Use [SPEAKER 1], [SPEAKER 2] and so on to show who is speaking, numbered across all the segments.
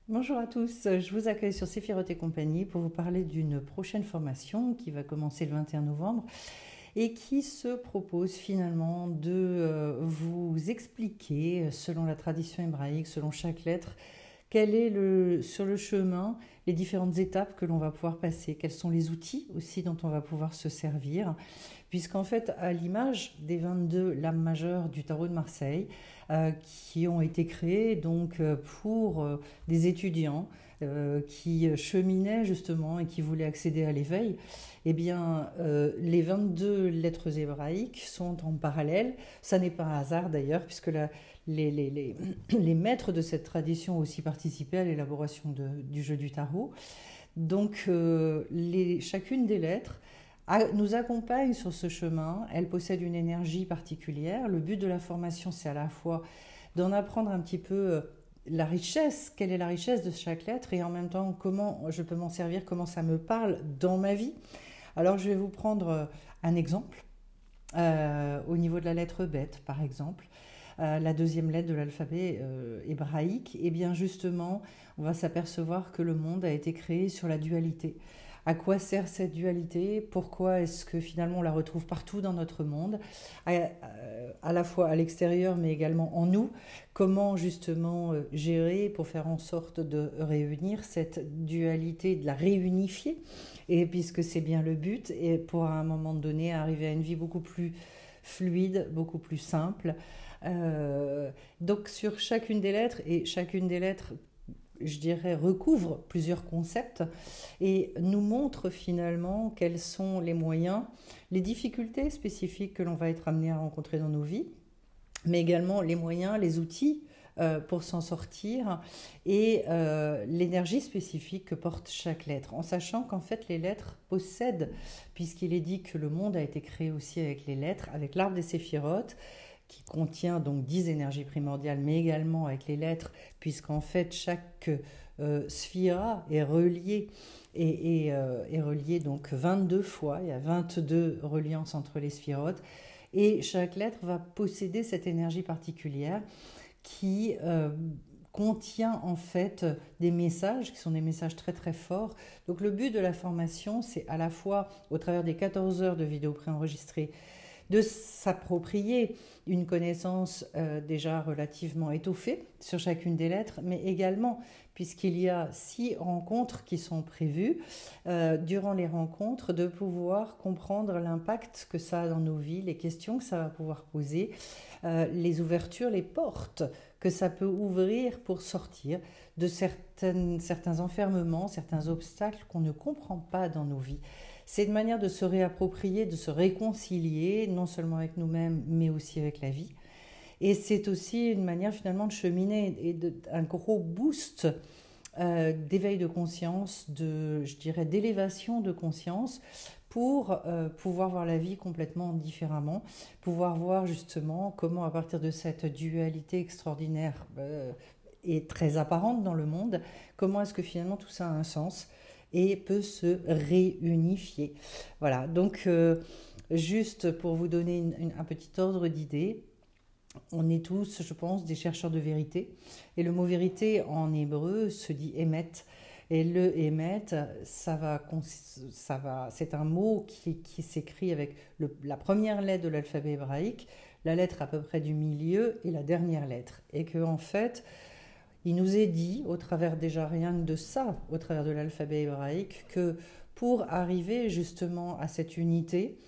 [SPEAKER 1] Bonjour à tous, je vous accueille sur Séphiroth et compagnie pour vous parler d'une prochaine formation qui va commencer le 21 novembre et qui se propose finalement de vous expliquer, selon la tradition hébraïque, selon chaque lettre, quel est sur le chemin les différentes étapes que l'on va pouvoir passer, quels sont les outils aussi dont on va pouvoir se servir, puisqu'en fait, à l'image des 22 lames majeures du tarot de Marseille, qui ont été créées donc pour des étudiants qui cheminaient justement et qui voulaient accéder à l'éveil, eh bien, les 22 lettres hébraïques sont en parallèle. Ça n'est pas un hasard d'ailleurs, puisque les maîtres de cette tradition ont aussi participé à l'élaboration du jeu du tarot. Donc, chacune des lettres nous accompagne sur ce chemin. Elle possède une énergie particulière. Le but de la formation, c'est à la fois d'en apprendre un petit peu la richesse, quelle est la richesse de chaque lettre, et en même temps comment je peux m'en servir, comment ça me parle dans ma vie. Alors je vais vous prendre un exemple. Au niveau de la lettre bête, par exemple, la deuxième lettre de l'alphabet hébraïque, et bien justement, on va s'apercevoir que le monde a été créé sur la dualité. À quoi sert cette dualité? Pourquoi est-ce que finalement on la retrouve partout dans notre monde, à la fois à l'extérieur mais également en nous? Comment justement gérer pour faire en sorte de réunir cette dualité, de la réunifier? Et puisque c'est bien le but, et pour à un moment donné arriver à une vie beaucoup plus fluide, beaucoup plus simple. Donc sur chacune des lettres, et chacune des lettres, je dirais, recouvre plusieurs concepts et nous montre finalement quels sont les moyens, les difficultés spécifiques que l'on va être amené à rencontrer dans nos vies, mais également les moyens, les outils pour s'en sortir et l'énergie spécifique que porte chaque lettre, en sachant qu'en fait les lettres possèdent, puisqu'il est dit que le monde a été créé aussi avec les lettres, avec l'arbre des séphirotes, qui contient donc 10 énergies primordiales, mais également avec les lettres, puisqu'en fait chaque sphira est reliée est reliée donc 22 fois, il y a 22 reliances entre les sphirotes, et chaque lettre va posséder cette énergie particulière qui contient en fait des messages qui sont des messages très très forts. Donc le but de la formation, c'est à la fois au travers des 14 heures de vidéos préenregistrées, de s'approprier une connaissance déjà relativement étoffée sur chacune des lettres, mais également, puisqu'il y a 6 rencontres qui sont prévues, durant les rencontres, de pouvoir comprendre l'impact que ça a dans nos vies, les questions que ça va pouvoir poser, les ouvertures, les portes que ça peut ouvrir pour sortir de certains enfermements, certains obstacles qu'on ne comprend pas dans nos vies. C'est une manière de se réapproprier, de se réconcilier, non seulement avec nous-mêmes, mais aussi avec la vie. Et c'est aussi une manière finalement de cheminer et un gros boost d'éveil de conscience, je dirais, d'élévation de conscience pour pouvoir voir la vie complètement différemment, pouvoir voir justement comment à partir de cette dualité extraordinaire et très apparente dans le monde, comment est-ce que finalement tout ça a un sens et peut se réunifier. Voilà, donc juste pour vous donner un petit ordre d'idée, on est tous, je pense, des chercheurs de vérité. Et le mot vérité en hébreu se dit émet. Et le émet, c'est un mot qui s'écrit avec la première lettre de l'alphabet hébraïque, la lettre à peu près du milieu et la dernière lettre. Et que en fait, il nous est dit, au travers déjà rien que de ça, au travers de l'alphabet hébraïque, que pour arriver justement à cette unité,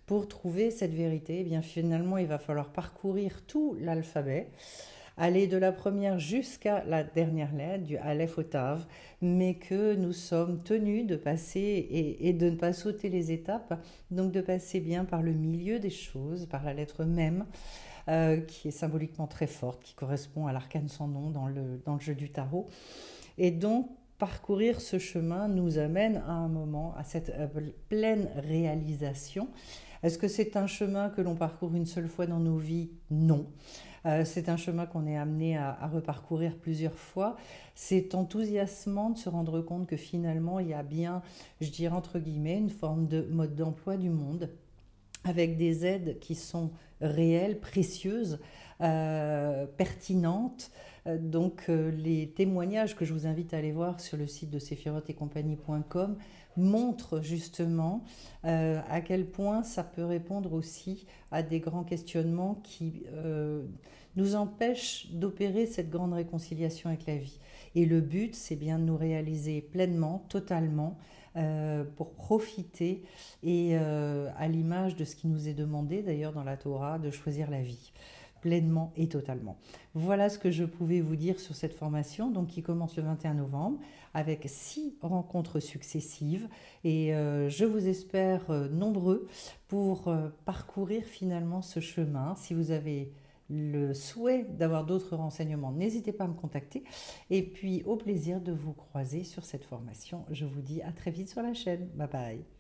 [SPEAKER 1] pour trouver cette vérité, eh bien finalement il va falloir parcourir tout l'alphabet, aller de la première jusqu'à la dernière lettre, du Aleph au Tav, mais que nous sommes tenus de passer et de ne pas sauter les étapes, donc de passer bien par le milieu des choses, par la lettre même, qui est symboliquement très forte, qui correspond à l'arcane sans nom dans le jeu du tarot. Et donc, parcourir ce chemin nous amène à un moment, à cette pleine réalisation. Est-ce que c'est un chemin que l'on parcourt une seule fois dans nos vies? Non. C'est un chemin qu'on est amené à reparcourir plusieurs fois. C'est enthousiasmant de se rendre compte que finalement, il y a bien, je dirais entre guillemets, une forme de mode d'emploi du monde, avec des aides qui sont réelle, précieuse, pertinente. Donc les témoignages que je vous invite à aller voir sur le site de sephirotetcompagnie.com montrent justement à quel point ça peut répondre aussi à des grands questionnements qui nous empêchent d'opérer cette grande réconciliation avec la vie. Et le but, c'est bien de nous réaliser pleinement, totalement, pour profiter et à l'image de ce qui nous est demandé d'ailleurs dans la Torah, de choisir la vie pleinement et totalement. Voilà ce que je pouvais vous dire sur cette formation, donc qui commence le 21 novembre avec 6 rencontres successives et je vous espère nombreux pour parcourir finalement ce chemin. Si vous avez le souhait d'avoir d'autres renseignements, n'hésitez pas à me contacter et puis au plaisir de vous croiser sur cette formation. Je vous dis à très vite sur la chaîne. Bye bye.